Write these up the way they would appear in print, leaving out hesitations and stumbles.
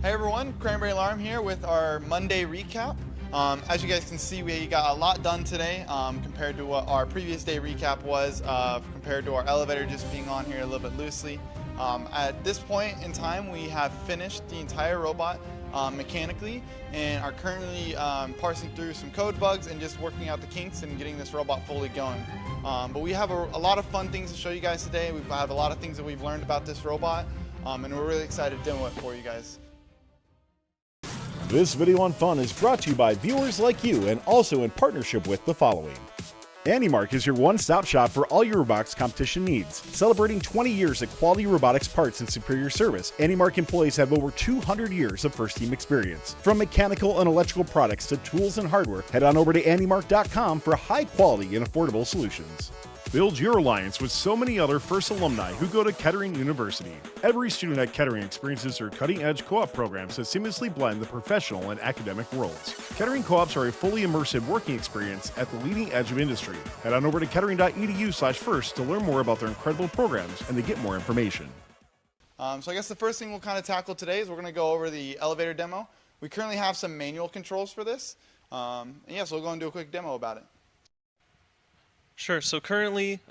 Hey everyone, Cranberry Alarm here with our Monday recap. As you guys can see, we got a lot done today compared to what our previous day recap was, compared to our elevator just being on here a little bit loosely. At this point in time, we have finished the entire robot mechanically and are currently parsing through some code bugs and just working out the kinks and getting this robot fully going. But we have a lot of fun things to show you guys today. We have a lot of things that we've learned about this robot, and we're really excited to demo it for you guys. This video on fun is brought to you by viewers like you and also in partnership with the following. AndyMark is your one-stop shop for all your robotics competition needs. Celebrating 20 years of quality robotics parts and superior service, AndyMark employees have over 200 years of first-team experience. From mechanical and electrical products to tools and hardware, head on over to andymark.com for high-quality and affordable solutions. Build your alliance with so many other FIRST alumni who go to Kettering University. Every student at Kettering experiences their cutting-edge co-op programs that seamlessly blend the professional and academic worlds. Kettering co-ops are a fully immersive working experience at the leading edge of industry. Head on over to kettering.edu/first to learn more about their incredible programs and to get more information. So I guess the first thing we'll kind of tackle today is we're going to go over the elevator demo. We currently have some manual controls for this. So we'll go and do a quick demo about it. Sure. So currently,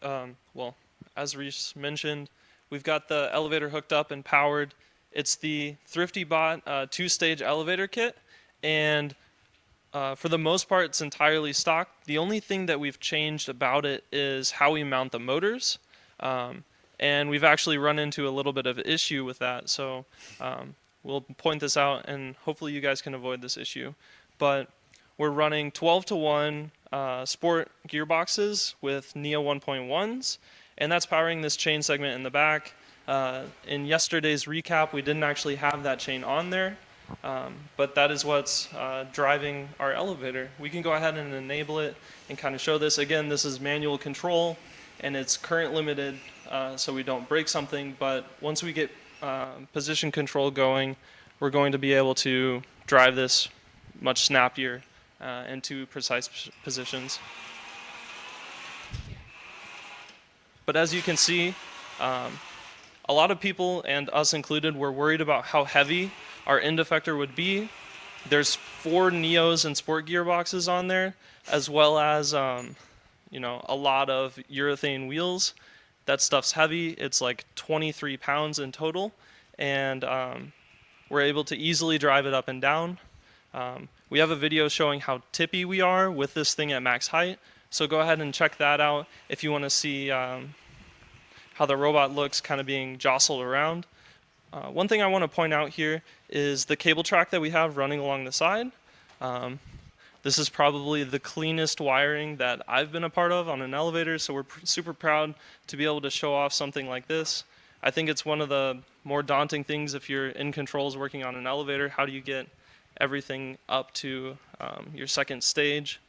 as Reese mentioned, we've got the elevator hooked up and powered. It's the Thrifty Bot two-stage elevator kit, and for the most part, it's entirely stock. The only thing that we've changed about it is how we mount the motors, and we've actually run into a little bit of an issue with that. So we'll point this out, and hopefully you guys can avoid this issue. But we're running 12-to-1 sport gearboxes with NEO 1.1s, and that's powering this chain segment in the back. In yesterday's recap, we didn't actually have that chain on there, but that is what's driving our elevator. We can go ahead and enable it and kind of show this. Again, this is manual control, and it's current limited, so we don't break something, but once we get position control going, we're going to be able to drive this much snappier into precise positions. But as you can see, a lot of people, and us included, were worried about how heavy our end effector would be. There's 4 Neos and sport gearboxes on there, as well as a lot of urethane wheels. That stuff's heavy. It's like 23 pounds in total, and we're able to easily drive it up and down. We have a video showing how tippy we are with this thing at max height, so go ahead and check that out if you want to see how the robot looks kind of being jostled around. One thing I want to point out here is the cable track that we have running along the side. This is probably the cleanest wiring that I've been a part of on an elevator, so we're super proud to be able to show off something like this. I think it's one of the more daunting things if you're in controls working on an elevator. How do you get everything up to your second stage?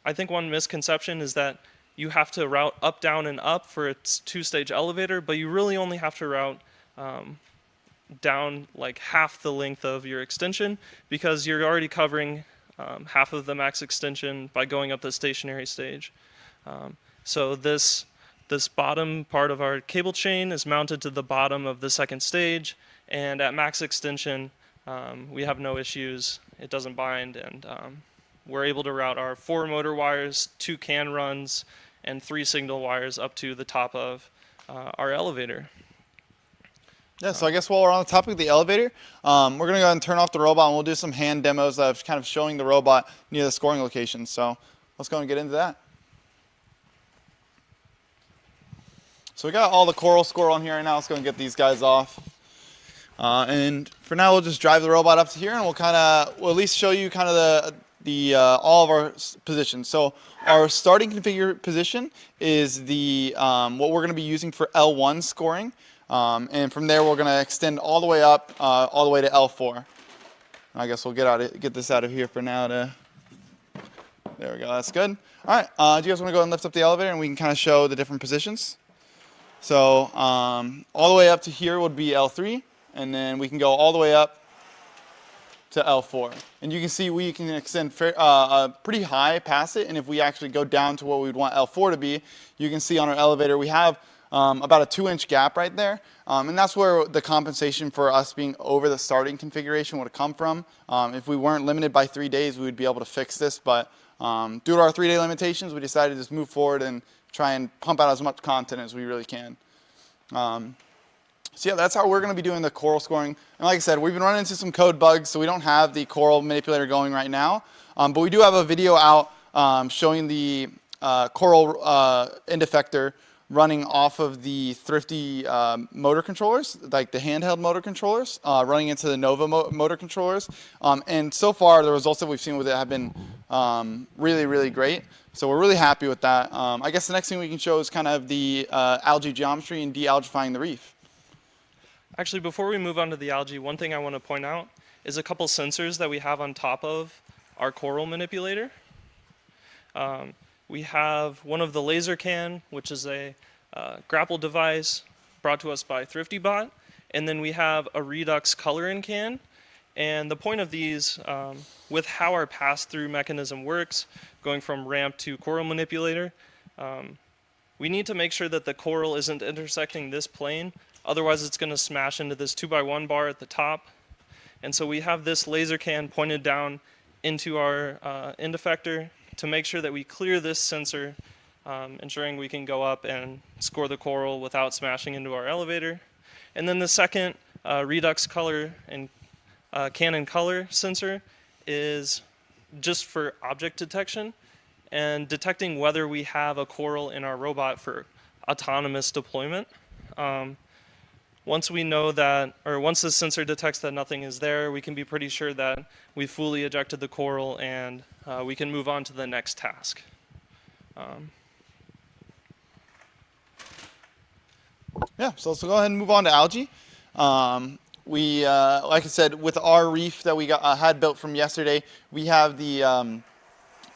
I think one misconception is that you have to route up, down, and up for its two-stage elevator, but you really only have to route down like half the length of your extension, because you're already covering half of the max extension by going up the stationary stage. So this bottom part of our cable chain is mounted to the bottom of the second stage, and at max extension, we have no issues. It doesn't bind, and we're able to route our 4 motor wires, 2 CAN runs, and 3 signal wires up to the top of our elevator. Yeah, so I guess while we're on the topic of the elevator, we're going to go ahead and turn off the robot, and we'll do some hand demos of kind of showing the robot near the scoring locations. So let's go and get into that. So we got all the coral score on here right now. Let's go and get these guys off. And for now, we'll just drive the robot up to here, and we'll at least show you kind of all of our positions. So our starting configure position is what we're going to be using for L1 scoring, and from there we're going to extend all the way up, all the way to L4. And I guess we'll get this out of here for now. There we go. That's good. All right. Do you guys want to go and lift up the elevator, and we can kind of show the different positions? So all the way up to here would be L3. And then we can go all the way up to L4. And you can see we can extend pretty high past it. And if we actually go down to what we'd want L4 to be, you can see on our elevator we have about a 2-inch gap right there. And that's where the compensation for us being over the starting configuration would come from. If we weren't limited by 3 days, we would be able to fix this. But due to our 3-day limitations, we decided to just move forward and try and pump out as much content as we really can. So yeah, that's how we're going to be doing the coral scoring. And like I said, we've been running into some code bugs, so we don't have the coral manipulator going right now. But we do have a video out showing the coral end effector running off of the Ri3D motor controllers, like the handheld motor controllers, running into the Nova motor controllers. And so far, the results that we've seen with it have been really, really great. So we're really happy with that. I guess the next thing we can show is kind of the algae geometry and de-algifying the reef. Actually, before we move on to the algae, one thing I want to point out is a couple sensors that we have on top of our coral manipulator. We have one of the laser can, which is a grapple device brought to us by ThriftyBot, and then we have a Redux color-in can. And the point of these, with how our pass-through mechanism works, going from ramp to coral manipulator, we need to make sure that the coral isn't intersecting this plane. Otherwise, it's going to smash into this 2x1 bar at the top. And so we have this laser can pointed down into our end effector to make sure that we clear this sensor, ensuring we can go up and score the coral without smashing into our elevator. And then the second Redux color and Canon color sensor is just for object detection and detecting whether we have a coral in our robot for autonomous deployment. Once we know that, or once the sensor detects that nothing is there, we can be pretty sure that we've fully ejected the coral and we can move on to the next task. Yeah, so let's go ahead and move on to algae. Like I said, with our reef that we had built from yesterday, we have the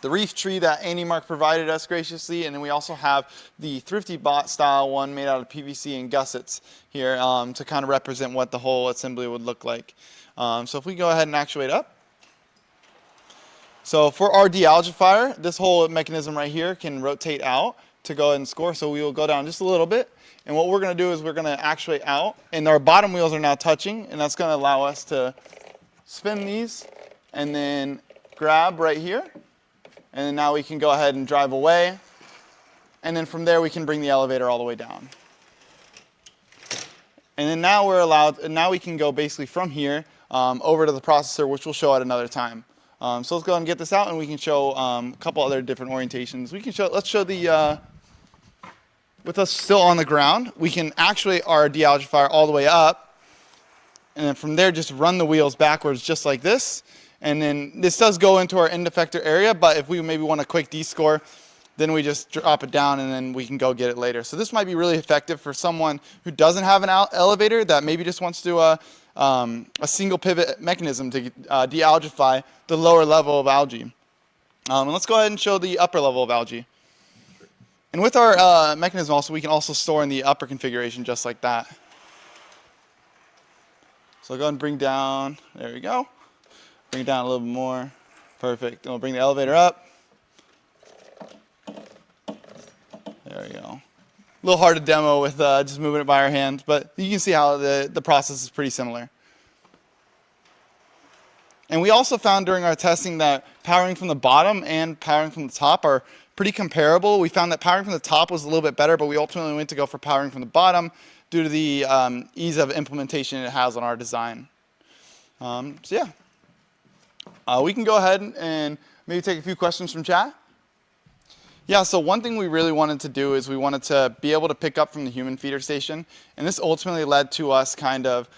reef tree that AnyMark provided us graciously, and then we also have the ThriftyBot style one made out of PVC and gussets here to kind of represent what the whole assembly would look like. So if we go ahead and actuate up. So for our de-algifier, this whole mechanism right here can rotate out to go ahead and score. So we will go down just a little bit. And what we're going to do is we're going to actuate out, and our bottom wheels are now touching, and that's going to allow us to spin these and then grab right here. And then now we can go ahead and drive away. And then from there we can bring the elevator all the way down. And then now we're allowed, and now we can go basically from here over to the processor, which we'll show at another time. So let's go ahead and get this out, and we can show a couple other different orientations. We can show, let's show the, with us still on the ground, we can actuate our de-algifier all the way up. And then from there just run the wheels backwards just like this. And then this does go into our end effector area, but if we maybe want a quick D-score, then we just drop it down and then we can go get it later. So this might be really effective for someone who doesn't have an elevator that maybe just wants to do a single pivot mechanism to de-algify the lower level of algae. And let's go ahead and show the upper level of algae. And with our mechanism also, we can also store in the upper configuration just like that. So I'll go ahead and bring down, there we go. Bring it down a little bit more. Perfect. And we'll bring the elevator up. There we go. A little hard to demo with just moving it by our hand, but you can see how the process is pretty similar. And we also found during our testing that powering from the bottom and powering from the top are pretty comparable. We found that powering from the top was a little bit better, but we ultimately went to go for powering from the bottom due to the ease of implementation it has on our design. So yeah. We can go ahead and maybe take a few questions from chat. Yeah, so one thing we really wanted to do is we wanted to be able to pick up from the human feeder station. And this ultimately led to us kind of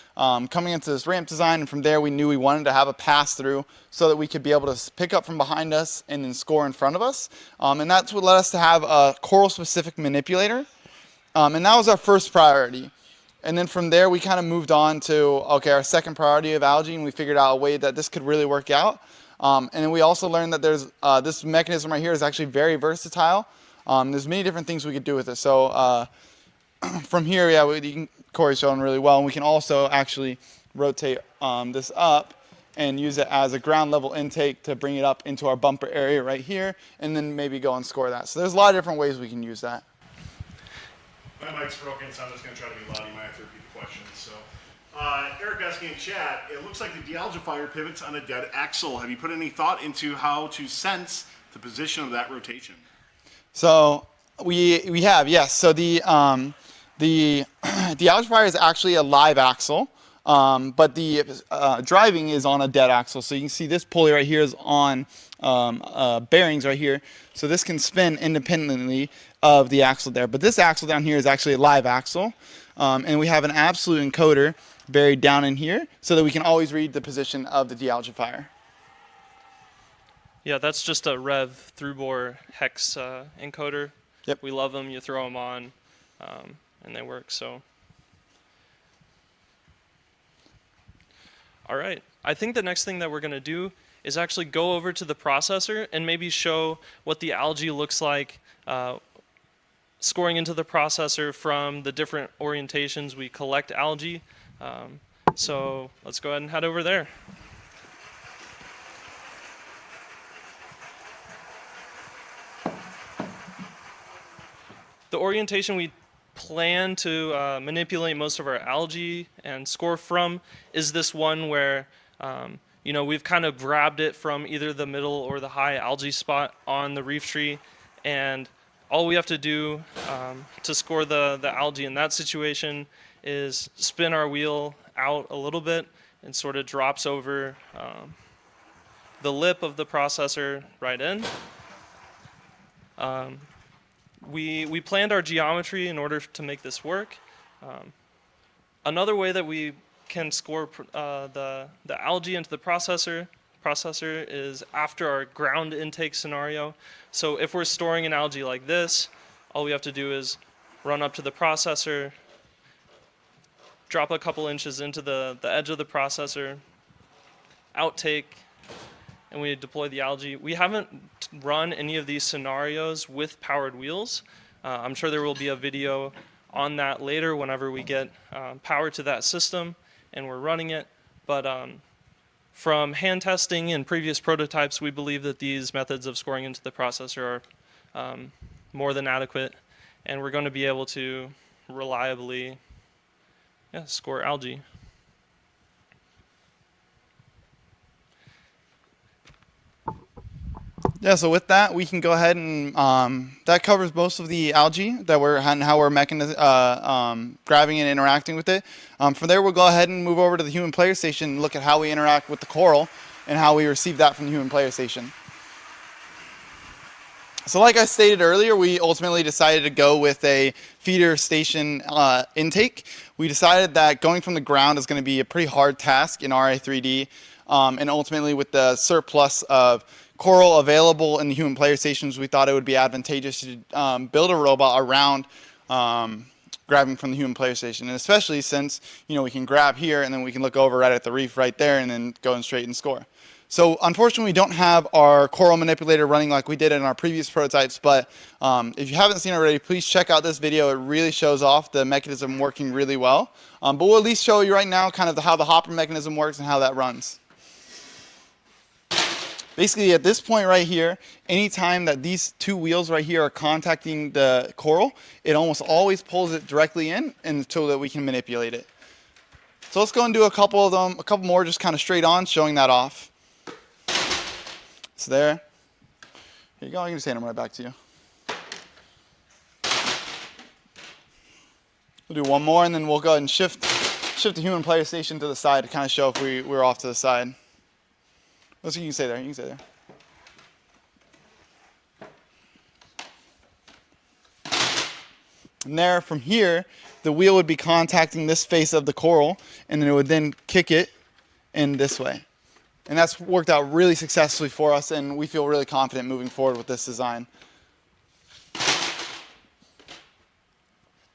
coming into this ramp design. And from there, we knew we wanted to have a pass through so that we could be able to pick up from behind us and then score in front of us. And that's what led us to have a coral-specific manipulator. And that was our first priority. And then from there, we kind of moved on to, okay, our second priority of algae, and we figured out a way that this could really work out. And then we also learned that there's this mechanism right here is actually very versatile. There's many different things we could do with it. So from here, yeah, Corey's showing really well, and we can also actually rotate this up and use it as a ground level intake to bring it up into our bumper area right here, and then maybe go and score that. So there's a lot of different ways we can use that. My mic's broken, so I'm just going to try to be loud. You might have to repeat the question. So, Eric asking in chat, it looks like the dealgifier pivots on a dead axle. Have you put any thought into how to sense the position of that rotation? So we have, yes. So the dealgifier is actually a live axle, but the driving is on a dead axle. So you can see this pulley right here is on bearings right here. So this can spin independently of the axle there. But this axle down here is actually a live axle. And we have an absolute encoder buried down in here so that we can always read the position of the dealgifier. Yeah, that's just a Rev through-bore hex encoder. Yep. We love them. You throw them on, and they work. So, all right. I think the next thing that we're going to do is actually go over to the processor and maybe show what the algae looks like scoring into the processor from the different orientations we collect algae. So let's go ahead and head over there. The orientation we plan to manipulate most of our algae and score from is this one where we've kind of grabbed it from either the middle or the high algae spot on the reef tree, and all we have to do to score the algae in that situation is spin our wheel out a little bit and sort of drops over the lip of the processor right in. We planned our geometry in order to make this work. Another way that we can score the algae into the processor is after our ground intake scenario. So if we're storing an algae like this, all we have to do is run up to the processor, drop a couple inches into the edge of the processor, outtake, and we deploy the algae. We haven't run any of these scenarios with powered wheels. I'm sure there will be a video on that later whenever we get power to that system and we're running it. But from hand testing and previous prototypes, we believe that these methods of scoring into the processor are more than adequate, and we're going to be able to reliably score algae. Yeah, so with that, we can go ahead and that covers most of the algae that how we're grabbing and interacting with it. From there, we'll go ahead and move over to the human player station and look at how we interact with the coral and how we receive that from the human player station. So like I stated earlier, we ultimately decided to go with a feeder station intake. We decided that going from the ground is going to be a pretty hard task in Ri3D, and ultimately with the surplus of coral available in the human player stations, we thought it would be advantageous to build a robot around grabbing from the human player station, and especially since we can grab here and then we can look over right at the reef right there and then go in straight and score. So unfortunately, we don't have our coral manipulator running like we did in our previous prototypes, but if you haven't seen it already, please check out this video. It really shows off the mechanism working really well. But we'll at least show you right now kind of how the hopper mechanism works and how that runs. Basically, at this point right here, anytime that these two wheels right here are contacting the coral, it almost always pulls it directly in until that we can manipulate it. So let's go and do a couple of them, a couple more just kind of straight on, showing that off. It's there. Here you go. I can just hand them right back to you. We'll do one more, and then we'll go ahead and shift the human player station to the side to kind of show if we're off to the side. Let's see, you can stay there. You can stay there. And there, from here, the wheel would be contacting this face of the coral, and then it would then kick it in this way. And that's worked out really successfully for us, and we feel really confident moving forward with this design.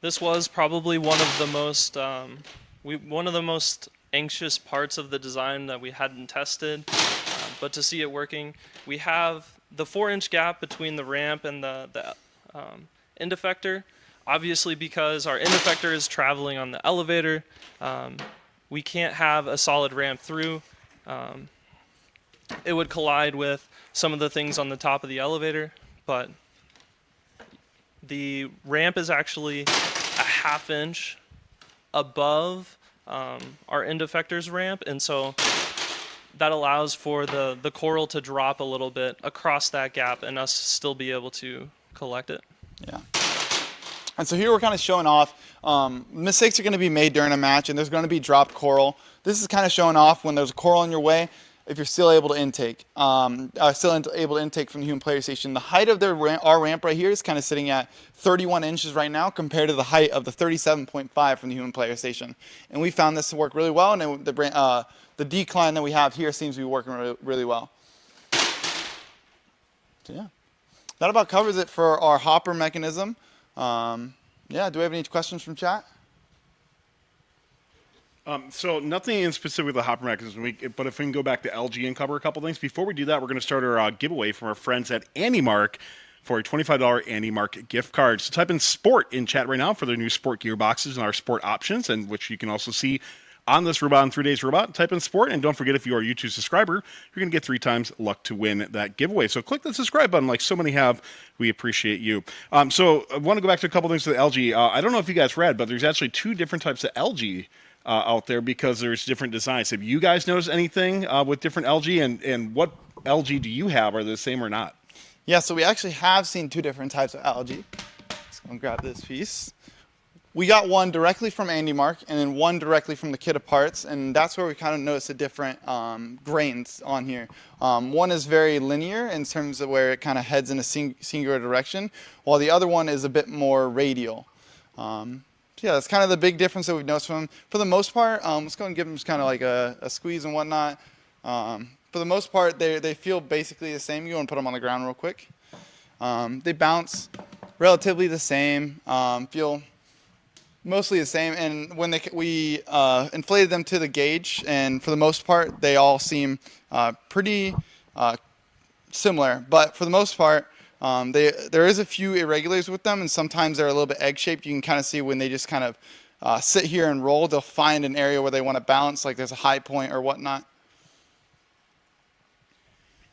This was probably one of the most anxious parts of the design that we hadn't tested, but to see it working, we have the 4-inch gap between the ramp and the end effector. Obviously, because our end effector is traveling on the elevator, we can't have a solid ramp through. It would collide with some of the things on the top of the elevator, but the ramp is actually a 1/2 inch above our end effectors ramp, and so that allows for the coral to drop a little bit across that gap and us still be able to collect it. Yeah. And so here we're kind of showing off. Mistakes are going to be made during a match, and there's going to be dropped coral. This is kind of showing off when there's a coral in your way, if you're still able to intake, able to intake from the human player station. The height of our ramp right here is kind of sitting at 31 inches right now compared to the height of the 37.5 from the human player station. And we found this to work really well, and the decline that we have here seems to be working really well. So yeah, that about covers it for our hopper mechanism. Yeah, do we have any questions from chat? So nothing in specific with the hopper mechanism, but if we can go back to LG and cover a couple things. Before we do that, we're going to start our giveaway from our friends at AndyMark for a $25 AndyMark gift card. So type in sport in chat right now for their new sport gear boxes and our sport options, and which you can also see on this Robot in 3 Days Robot. Type in sport, and don't forget, if you are a YouTube subscriber, you're going to get 3 times luck to win that giveaway. So click the subscribe button like so many have. We appreciate you. So I want to go back to a couple things with LG. I don't know if you guys read, but there's actually 2 different types of LG out there because there's different designs. Have you guys noticed anything with different LG, and what LG do you have? Are they the same or not? Yeah, so we actually have seen 2 different types of algae. Let's go and grab this piece. We got one directly from AndyMark and then one directly from the kit of parts, and that's where we kind of noticed the different grains on here. One is very linear in terms of where it kind of heads in a singular direction, while the other one is a bit more radial. Yeah, that's kind of the big difference that we've noticed from them. For the most part, let's go and give them just kind of like a squeeze and whatnot. For the most part, they feel basically the same. You want to put them on the ground real quick. They bounce relatively the same, feel mostly the same. And when we inflated them to the gauge, and for the most part, they all seem pretty similar. But for the most part, there is a few irregulars with them, and sometimes they're a little bit egg-shaped. You can kind of see when they just kind of sit here and roll, they'll find an area where they want to bounce, like there's a high point or whatnot.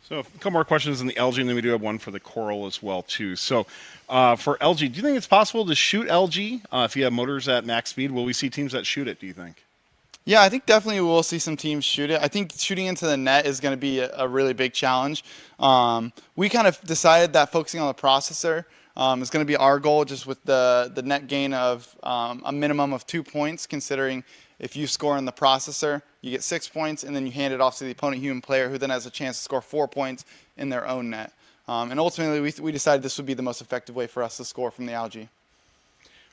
So a couple more questions on the LG, and then we do have one for the coral as well, too. So for LG, do you think it's possible to shoot LG if you have motors at max speed? Will we see teams that shoot it, do you think? Yeah, I think definitely we'll see some teams shoot it. I think shooting into the net is going to be a really big challenge. We kind of decided that focusing on the processor is going to be our goal, just with the net gain of a minimum of 2 points, considering if you score in the processor, you get 6 points, and then you hand it off to the opponent human player, who then has a chance to score 4 points in their own net. And ultimately, we decided this would be the most effective way for us to score from the algae.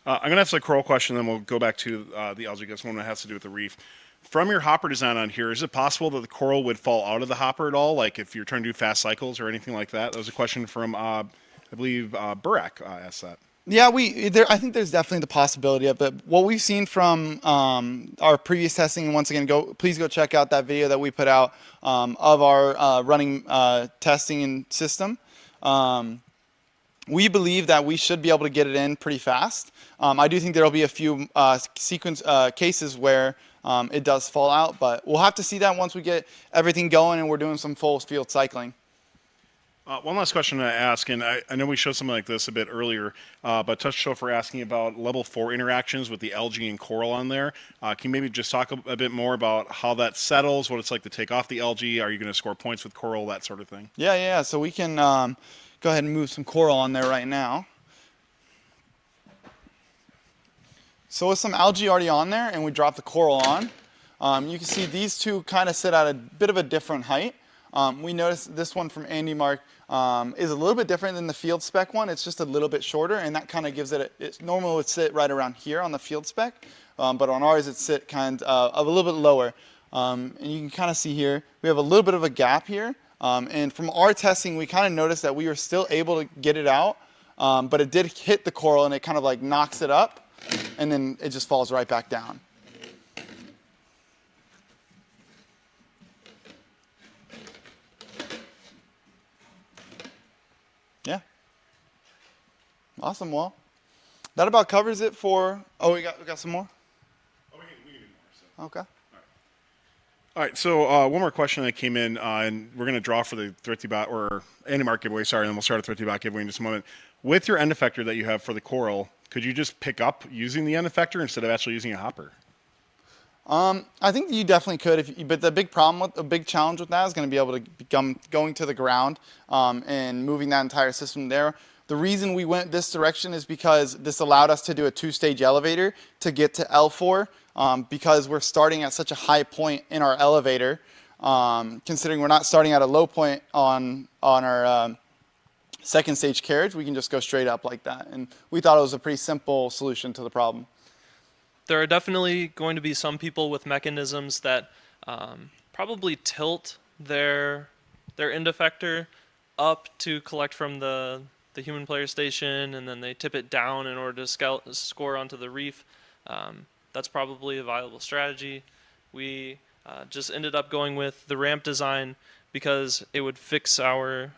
I'm going to ask the coral question, then we'll go back to the algae, because one that has to do with the reef. From your hopper design on here, is it possible that the coral would fall out of the hopper at all, like if you're trying to do fast cycles or anything like that? That was a question from, I believe, Burak asked that. Yeah, I think there's definitely the possibility of it. What we've seen from our previous testing, and once again, please go check out that video that we put out of our running testing and system. We believe that we should be able to get it in pretty fast. I do think there will be a few cases where it does fall out, but we'll have to see that once we get everything going and we're doing some full field cycling. One last question to ask, and I know we showed something like this a bit earlier, but Touch Show for asking about level 4 interactions with the algae and coral on there. Can you maybe just talk a bit more about how that settles, what it's like to take off the algae? Are you going to score points with coral, that sort of thing? Yeah. So we can go ahead and move some coral on there right now. So with some algae already on there, and we drop the coral on, you can see these two kind of sit at a bit of a different height. We noticed this one from AndyMark is a little bit different than the field spec one. It's just a little bit shorter, and that kind of gives it, it normally would sit right around here on the field spec, but on ours it sit kind of a little bit lower. And you can kind of see here, we have a little bit of a gap here. And from our testing, we kind of noticed that we were still able to get it out, but it did hit the coral and it kind of like knocks it up, and then it just falls right back down. Yeah. Awesome. Well, that about covers it for. Oh, we got some more. Oh, we can do more. So. Okay. All right, so one more question that came in, and we're going to draw for the Thrifty Bot or AnyMark giveaway. Sorry, and then we'll start a Thrifty Bot giveaway in just a moment. With your end effector that you have for the coral, could you just pick up using the end effector instead of actually using a hopper? I think you definitely could, but the big challenge with that is going to be able to become going to the ground and moving that entire system there. The reason we went this direction is because this allowed us to do a 2-stage elevator to get to L4 because we're starting at such a high point in our elevator, considering we're not starting at a low point on our second stage carriage. We can just go straight up like that, and we thought it was a pretty simple solution to the problem. There are definitely going to be some people with mechanisms that probably tilt their end effector up to collect from the human player station, and then they tip it down in order to score onto the reef. That's probably a viable strategy. We just ended up going with the ramp design because it would fix our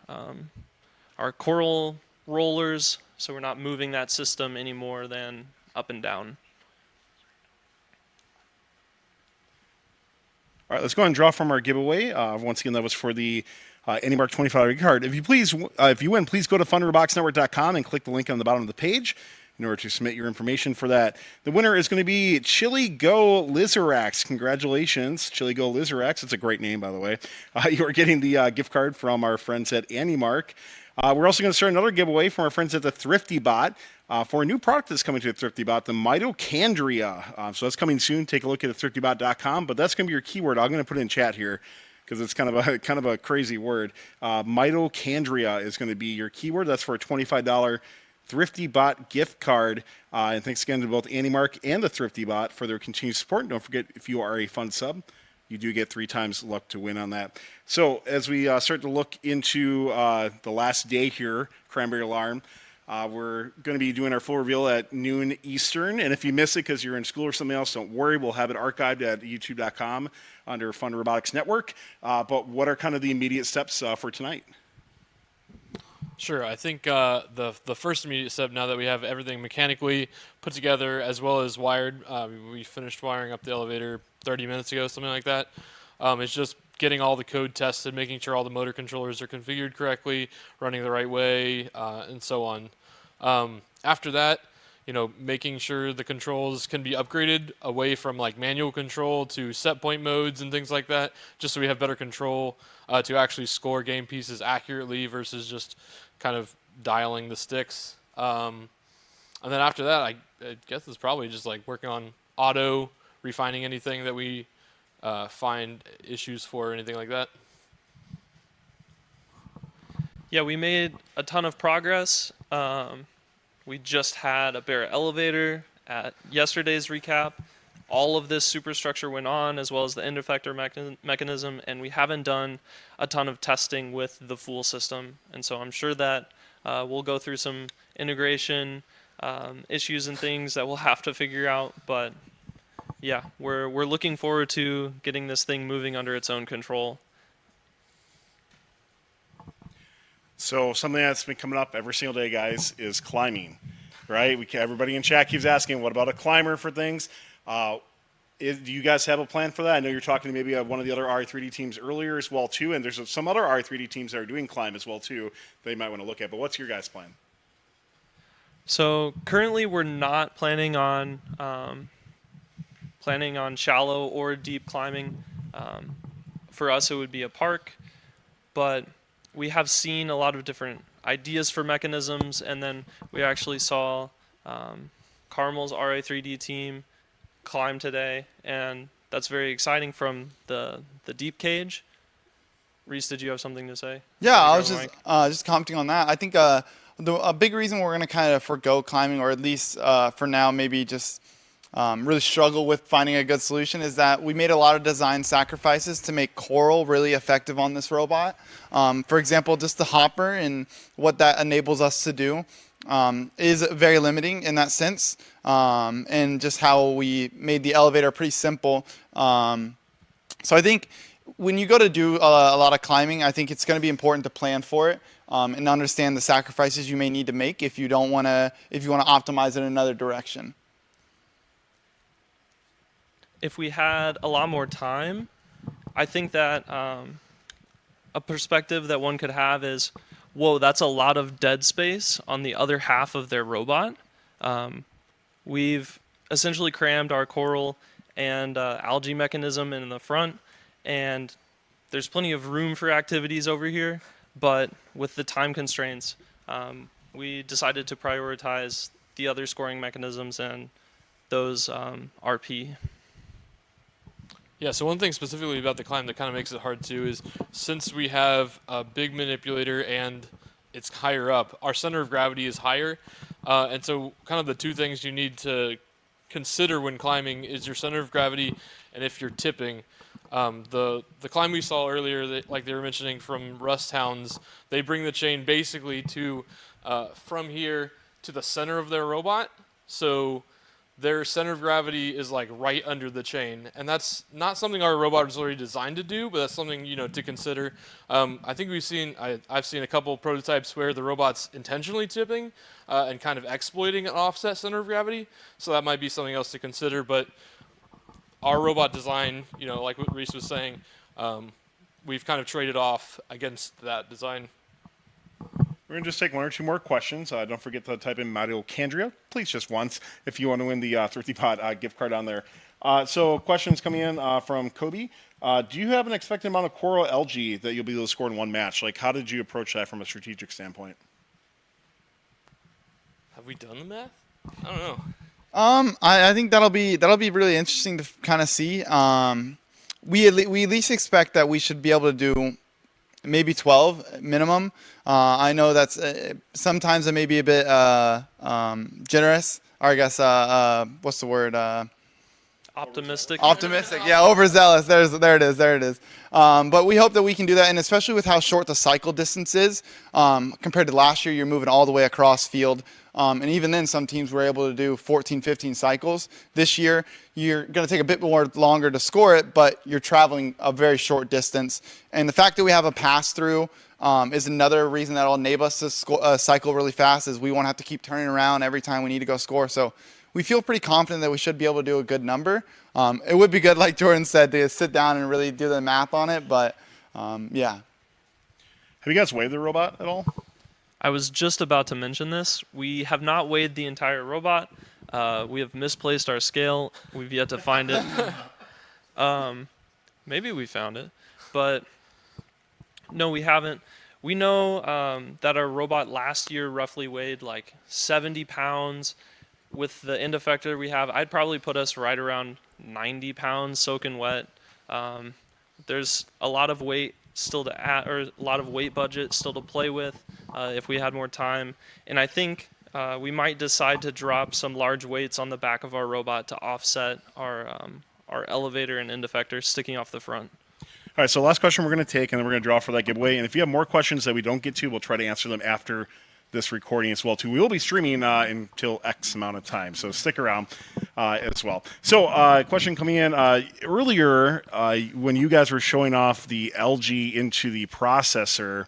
coral rollers, so we're not moving that system any more than up and down. All right, let's go ahead and draw from our giveaway. Once again, that was for the AnyMark $25 card. If you win, please go to funroboticsnetwork.com and click the link on the bottom of the page in order to submit your information for that. The winner is going to be Chili Go Lizarax. Congratulations, Chili Go Lizarax. It's a great name, by the way. You are getting the gift card from our friends at AnyMark. We're also going to start another giveaway from our friends at the Thrifty Bot for a new product that's coming to the Thrifty Bot, the mitochondria. So that's coming soon. Take a look at thrifty.bot.com, but that's going to be your keyword. I'm going to put it in chat here because it's kind of a crazy word. Mitochondria is going to be your keyword. That's for a $25 Thrifty Bot gift card. And thanks again to both AnyMark and the Thrifty Bot for their continued support. And don't forget, if you are a fun sub, you do get 3 times luck to win on that. So as we start to look into the last day here, Cranberry Alarm, we're going to be doing our full reveal at noon Eastern. And if you miss it because you're in school or something else, don't worry. We'll have it archived at youtube.com under Fun Robotics Network. But what are kind of the immediate steps for tonight? Sure. I think the first immediate step, now that we have everything mechanically put together as well as wired, we finished wiring up the elevator 30 minutes ago, something like that. It's just getting all the code tested, making sure all the motor controllers are configured correctly, running the right way, and so on. After that, making sure the controls can be upgraded away from like manual control to set point modes and things like that, just so we have better control to actually score game pieces accurately versus just kind of dialing the sticks. And then after that, I guess it's probably just like working on auto, refining anything that we find issues for or anything like that. Yeah, we made a ton of progress. We just had a bare elevator at yesterday's recap. All of this superstructure went on, as well as the end effector mechanism, and we haven't done a ton of testing with the full system. And so I'm sure that we'll go through some integration issues and things that we'll have to figure out. But yeah, we're looking forward to getting this thing moving under its own control. So something that's been coming up every single day, guys, is climbing, right? Everybody in chat keeps asking, what about a climber for things? Do you guys have a plan for that? I know you're talking to maybe one of the other Ri3D teams earlier as well, too, and there's some other Ri3D teams that are doing climb as well, too, that you might want to look at. But what's your guys' plan? So currently we're not planning on shallow or deep climbing. For us, it would be a park, but we have seen a lot of different ideas for mechanisms, and then we actually saw Carmel's Ri3D team climb today, and that's very exciting from the deep cage. Reese, did you have something to say? Yeah, I was just commenting on that. I think a big reason we're going to kind of forgo climbing, or at least for now maybe just really struggle with finding a good solution, is that we made a lot of design sacrifices to make coral really effective on this robot. For example, just the hopper and what that enables us to do is very limiting in that sense, and just how we made the elevator pretty simple. So I think when you go to do a lot of climbing, I think it's going to be important to plan for it and understand the sacrifices you may need to make if you want to optimize in another direction. If we had a lot more time, I think that a perspective that one could have is, whoa, that's a lot of dead space on the other half of their robot. We've essentially crammed our coral and algae mechanism in the front, and there's plenty of room for activities over here, but with the time constraints, we decided to prioritize the other scoring mechanisms and those RP. Yeah, so one thing specifically about the climb that kind of makes it hard too is since we have a big manipulator and it's higher up, our center of gravity is higher. And so kind of the two things you need to consider when climbing is your center of gravity and if you're tipping. The climb we saw earlier, like they were mentioning from Rust Hounds, they bring the chain basically to from here to the center of their robot. So their center of gravity is like right under the chain, and that's not something our robot is already designed to do, but that's something to consider. I think I've seen a couple prototypes where the robot's intentionally tipping and kind of exploiting an offset center of gravity, so that might be something else to consider. But our robot design, like what Reese was saying, we've kind of traded off against that design. We're going to just take one or two more questions. Don't forget to type in mitochondria, please, just once, if you want to win the Thrifty Pot gift card on there. So questions coming in from Kobe. Do you have an expected amount of coral algae that you'll be able to score in one match? Like, how did you approach that from a strategic standpoint? Have we done the math? I don't know. I think that'll be really interesting to kind of see. We at least expect that we should be able to do maybe 12 minimum. I know that's sometimes it may be a bit generous, or I guess what's the word? Optimistic. Optimistic, yeah, overzealous. There it is. But we hope that we can do that, and especially with how short the cycle distance is compared to last year, you're moving all the way across field. And even then, some teams were able to do 14, 15 cycles. This year, you're going to take a bit more longer to score it, but you're traveling a very short distance. And the fact that we have a pass-through is another reason that will enable us to cycle really fast, is we won't have to keep turning around every time we need to go score. So we feel pretty confident that we should be able to do a good number. It would be good, like Jordan said, to sit down and really do the math on it, but yeah. Have you guys weighed the robot at all? I was just about to mention this. We have not weighed the entire robot. We have misplaced our scale. We've yet to find it. Maybe we found it, but no, we haven't. We know that our robot last year roughly weighed like 70 pounds. With the end effector we have, I'd probably put us right around 90 pounds soaking wet. There's a lot of weight still to add, or a lot of weight budget still to play with if we had more time. And I think we might decide to drop some large weights on the back of our robot to offset our elevator and end effector sticking off the front. All right, so last question we're going to take, and then we're going to draw for that giveaway. And if you have more questions that we don't get to, we'll try to answer them after this recording as well too. We will be streaming until X amount of time, so stick around as well. So question coming in earlier when you guys were showing off the algae into the processor,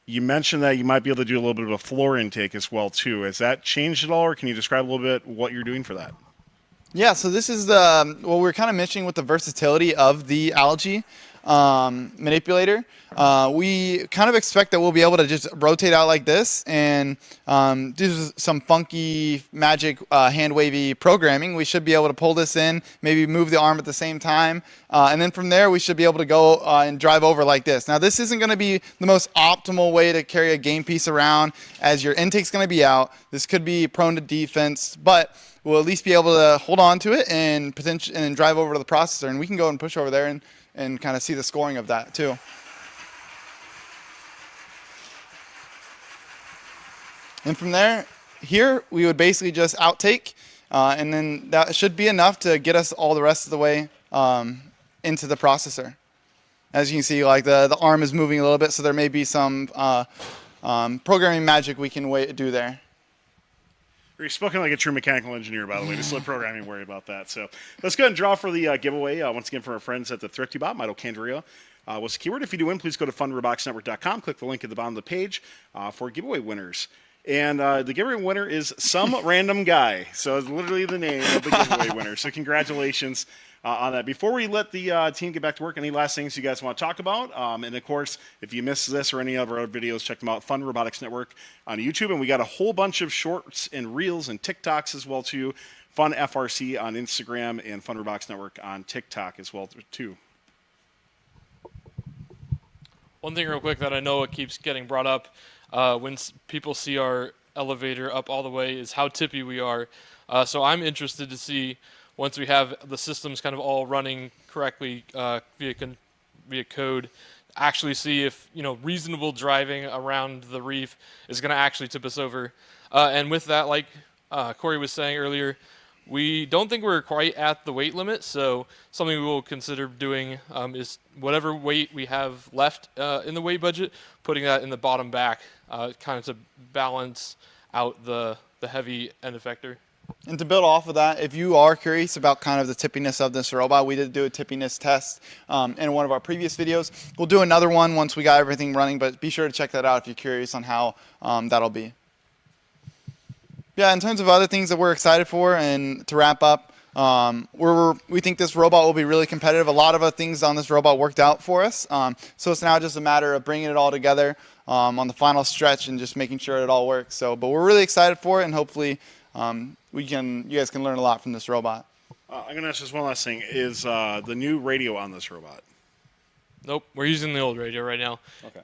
you mentioned that you might be able to do a little bit of a floor intake as well too. Has that changed at all, or can you describe a little bit what you're doing for that? Yeah, so this is the what we're kind of mentioning with the versatility of the algae manipulator. We kind of expect that we'll be able to just rotate out like this and do some funky magic hand wavy programming. We should be able to pull this in, maybe move the arm at the same time, and then from there we should be able to go and drive over like this. Now this isn't going to be the most optimal way to carry a game piece around, as your intake's going to be out. This could be prone to defense, but we'll at least be able to hold on to it and drive over to the processor, and we can go and push over there and kind of see the scoring of that too. And from there, here we would basically just outtake, and then that should be enough to get us all the rest of the way into the processor. As you can see, like the arm is moving a little bit, so there may be some programming magic we can do there. You're spoken like a true mechanical engineer, by the way. Just let programming worry about that. So let's go ahead and draw for the giveaway. Once again, from our friends at the Thrifty Bot, mitochondria was the keyword. If you do win, please go to funroboticsnetwork.com. Click the link at the bottom of the page for giveaway winners. And the giveaway winner is some random guy. So it's literally the name of the giveaway winner. So congratulations on that. Before we let the team get back to work, any last things you guys want to talk about? And of course, if you missed this or any of our other videos, check them out. Fun Robotics Network on YouTube. And we got a whole bunch of shorts and reels and TikToks as well too. Fun FRC on Instagram and Fun Robotics Network on TikTok as well too. One thing real quick that I know it keeps getting brought up when people see our elevator up all the way is how tippy we are. So I'm interested to see, once we have the systems kind of all running correctly via code, actually see if reasonable driving around the reef is going to actually tip us over. And with that, like Corey was saying earlier, we don't think we're quite at the weight limit, so something we will consider doing is whatever weight we have left in the weight budget, putting that in the bottom back, kind of to balance out the heavy end effector. And to build off of that, if you are curious about kind of the tippiness of this robot, we did do a tippiness test in one of our previous videos. We'll do another one once we got everything running, but be sure to check that out if you're curious on how that'll be. Yeah, in terms of other things that we're excited for, and to wrap up, we think this robot will be really competitive. A lot of the things on this robot worked out for us, so it's now just a matter of bringing it all together on the final stretch and just making sure it all works. But we're really excited for it, and hopefully you guys can learn a lot from this robot. I'm going to ask just one last thing. Is the new radio on this robot? Nope, we're using the old radio right now. Okay.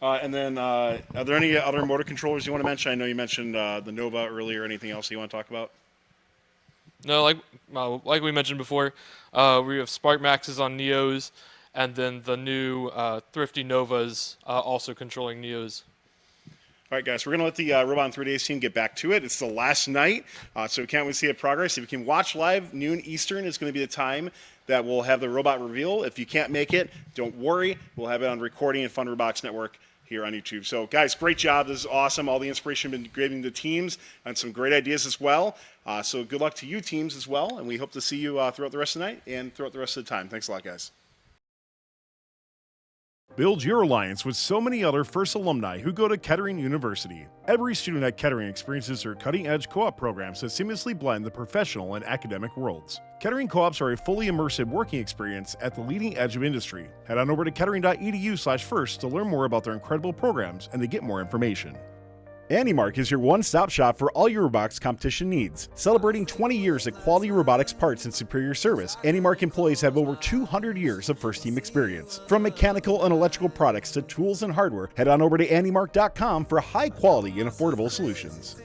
And then, are there any other motor controllers you want to mention? I know you mentioned the Nova earlier. Anything else you want to talk about? No, like we mentioned before, we have Spark Maxes on Neos, and then the new Thrifty Novas also controlling Neos. All right, guys, we're going to let the Robot in 3 Days team get back to it. It's the last night, so we can't wait to see it progress. If you can watch live, noon Eastern is going to be the time that we'll have the robot reveal. If you can't make it, don't worry. We'll have it on recording and Fun Robotics Network here on YouTube. So, guys, great job. This is awesome. All the inspiration been giving the teams and some great ideas as well. So good luck to you teams as well, and we hope to see you throughout the rest of the night and throughout the rest of the time. Thanks a lot, guys. Build your alliance with so many other FIRST alumni who go to Kettering University. Every student at Kettering experiences their cutting-edge co-op programs that seamlessly blend the professional and academic worlds. Kettering co-ops are a fully immersive working experience at the leading edge of industry. Head on over to kettering.edu/first to learn more about their incredible programs and to get more information. AndyMark is your one-stop shop for all your robotics competition needs. Celebrating 20 years of quality robotics parts and superior service, AndyMark employees have over 200 years of first-team experience. From mechanical and electrical products to tools and hardware, head on over to andymark.com for high-quality and affordable solutions.